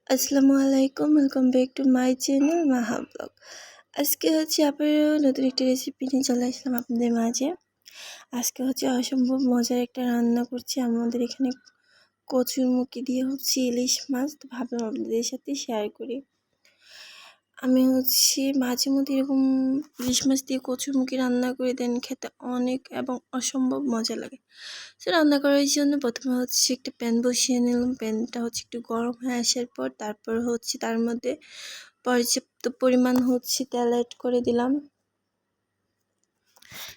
আসসালামু আলাইকুম, welcome back to my channel Maha blog. আজকে আবারও নতুন একটা রেসিপি নিয়ে চলে আসলাম আপনাদের মাঝে। আজকে অসম্ভব মজার একটা রান্না করছি। আমাদের এখানে কচুরমুখী দিয়ে ইলিশ মাছ, তো ভাবলাম আপনাদের সাথে শেয়ার করি। আমি মাঝে মধ্যে এরকম ইলিশ মাছ দিয়ে কচুরমুখী রান্না করে দেন, খেতে অনেক এবং অসম্ভব মজা লাগে। তো রান্না করার জন্য প্রথমে একটা প্যান বসিয়ে নিলাম। প্যানটা একটু গরম হয়ে আসার পর তারপর তার মধ্যে পর্যাপ্ত পরিমাণ তেল অ্যাড করে দিলাম।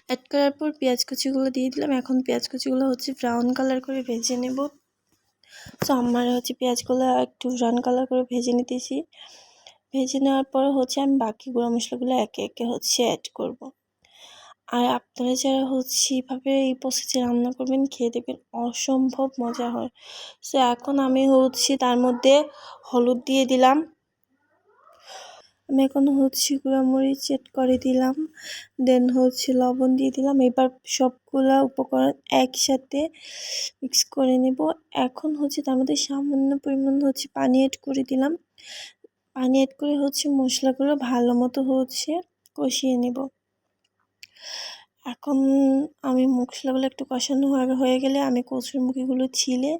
অ্যাড করার পর পেঁয়াজ কুচিগুলো দিয়ে দিলাম। এখন পেঁয়াজ কুচিগুলো ব্রাউন কালার করে ভেজে নেব। তো আমার পেঁয়াজগুলো একটু ব্রাউন কালার করে ভেজে নিতেছি। ভেজে নেওয়ার পর আমি বাকি গুঁড়া মশলাগুলো একে একে অ্যাড করব। আর আপনারা যারা এভাবে এই প্রসেসে রান্না করবেন, খেয়ে দেখবেন অসম্ভব মজা হয়। সো এখন আমি তার মধ্যে হলুদ দিয়ে দিলাম। আমি এখন গুঁড়ামরিচ অ্যাড করে দিলাম। দেন লবণ দিয়ে দিলাম। এবার সবগুলা উপকরণ একসাথে মিক্স করে নেব। এখন তার মধ্যে সামান্য পরিমাণ পানি অ্যাড করে দিলাম। পানি অ্যাড করে মশলাগুলো ভালো মতো কষিয়ে নেব। এখন আমি মশলাগুলো একটু কষানো হয়ে গেলে আমি কচুরমুখীগুলো ছিলে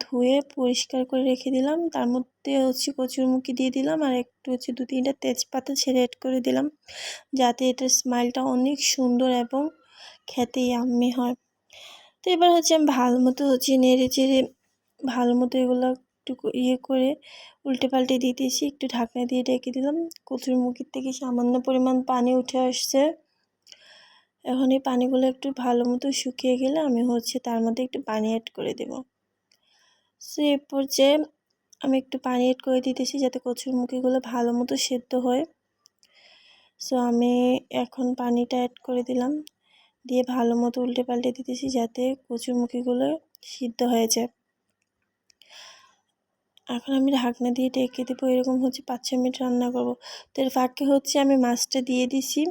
ধুয়ে পরিষ্কার করে রেখে দিলাম। তার মধ্যে কচুরমুখী দিয়ে দিলাম আর একটু 2-3টা তেজপাতা ছেড়ে অ্যাড করে দিলাম, যাতে এটার স্মেলটা অনেক সুন্দর এবং খেতে ইয়াম্মি হয়। তো এবার আমি ভালো মতো নেড়ে চেড়ে ভালো মতো এগুলো একটু করে উল্টে পাল্টে দিতেছি। একটু ঢাকনা দিয়ে ঢেকে দিলাম। কচুরমুখীর থেকে সামান্য পরিমাণ পানি উঠে আসছে। এখন এই পানিগুলো একটু ভালো মতো শুকিয়ে গেলে আমি তার মধ্যে একটু পানি অ্যাড করে দেব। সো এই পর্যায়ে আমি একটু পানি অ্যাড করে দিতেছি, যাতে কচুরমুখীগুলো ভালো মতো সেদ্ধ হয়। সো আমি এখন পানিটা অ্যাড করে দিলাম, দিয়ে ভালো মতো উল্টে পাল্টে দিতেছি, যাতে কচুরমুখীগুলো সিদ্ধ হয়ে যায়। এখন আমি ঢাকনা দিয়ে ঢেকে দেবো। এরকম 5-6 মিনিট রান্না করব। তো এর ফাঁকে আমি মাছটা দিয়ে দিছি।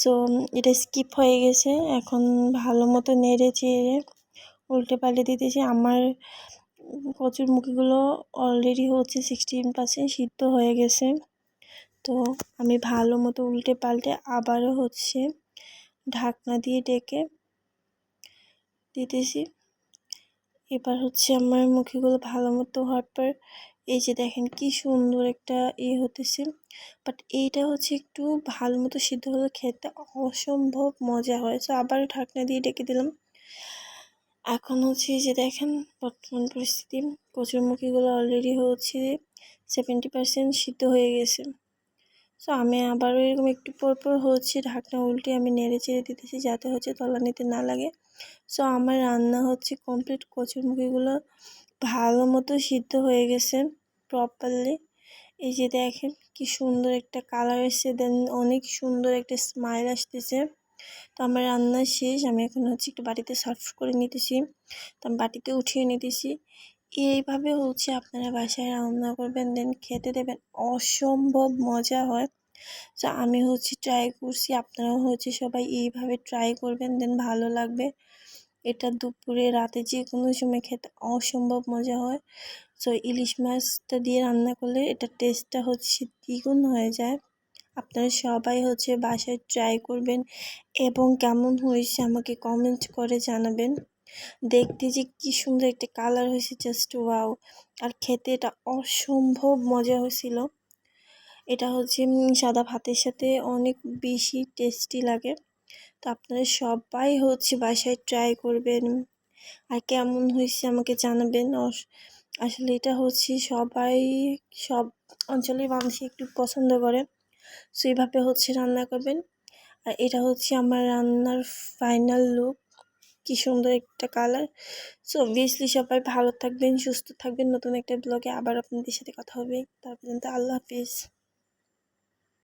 সো এটা স্কিপ হয়ে গেছে। এখন ভালো মতো নেড়ে চেড়ে উল্টে পাল্টে দিতেছি। আমার কচুরমুখীগুলো অলরেডি 16% সিদ্ধ হয়ে গেছে। তো আমি ভালো মতো উল্টে পাল্টে আবারও ঢাকনা দিয়ে ঢেকে দিতেছি। এবার আমার মুখিগুলো ভালো মতো হওয়ার পর এই যে দেখেন কি সুন্দর একটা হতেছে। বাট এইটা একটু ভালো মতো সিদ্ধ হলে খেতে অসম্ভব মজা হয়। তো আবার ঢাকনা দিয়ে ঢেকে দিলাম। এখন এই যে দেখেন বর্তমান পরিস্থিতি, কচুরমুখীগুলো অলরেডি 70% সিদ্ধ হয়ে গেছে। সো আমি আবারও এরকম একটু পর পর ঢাকনা উল্টে আমি নেড়ে চেড়ে দিতেছি, যাতে তলানিতে না লাগে। সো আমার রান্না কমপ্লিট। কচুরমুখীগুলো ভালো মতো সিদ্ধ হয়ে গেছে প্রপারলি। এই যে দেখেন কি সুন্দর একটা কালার এসেছে, দেন অনেক সুন্দর একটা স্মাইল আসতেছে। তো আমার রান্না শেষ। আমি এখন একটু বাটিতে সার্ভ করে নিতেছি। তো আমি বাটিতে উঠিয়ে নিতেছি। এইভাবে আপনারা বাসায় রান্না করবেন, দেন খেতে দেবেন, অসম্ভব মজা হয়। তো আমি ট্রাই করছি, আপনারাও সবাই এইভাবে ট্রাই করবেন, দেন ভালো লাগবে। এটা দুপুরে রাতে যে কোনো সময় খেতে অসম্ভব মজা হয়। সো ইলিশ মাছটা দিয়ে রান্না করলে এটার টেস্টটা দ্বিগুণ হয়ে যায়। আপনারা সবাই বাসায় ট্রাই করবেন এবং কেমন হয়েছে আমাকে কমেন্ট করে জানাবেন। দেখতে যে কি সুন্দর একটা কালার হয়েছে, জাস্ট ওয়াও। আর খেতে এটা অসম্ভব মজা হয়েছিল। এটা সাদা ভাতের সাথে অনেক বেশি টেস্টি লাগে। তো আপনারা সবাই বাসায় ট্রাই করবেন আর কেমন হয়েছে আমাকে জানাবেন। আসলে এটা সবাই সব অঞ্চলের মানুষ একটু পছন্দ করে। সো এইভাবে রান্না করবেন। আর এটা আমার রান্নার ফাইনাল লুক। কি সুন্দর একটা কালার। সো অবভিয়াসলি সবাই ভালো থাকবেন, সুস্থ থাকবেন। নতুন একটা ব্লগে আবার আপনাদের সাথে কথা হবে। তার পর্যন্ত আল্লাহ হাফিজ।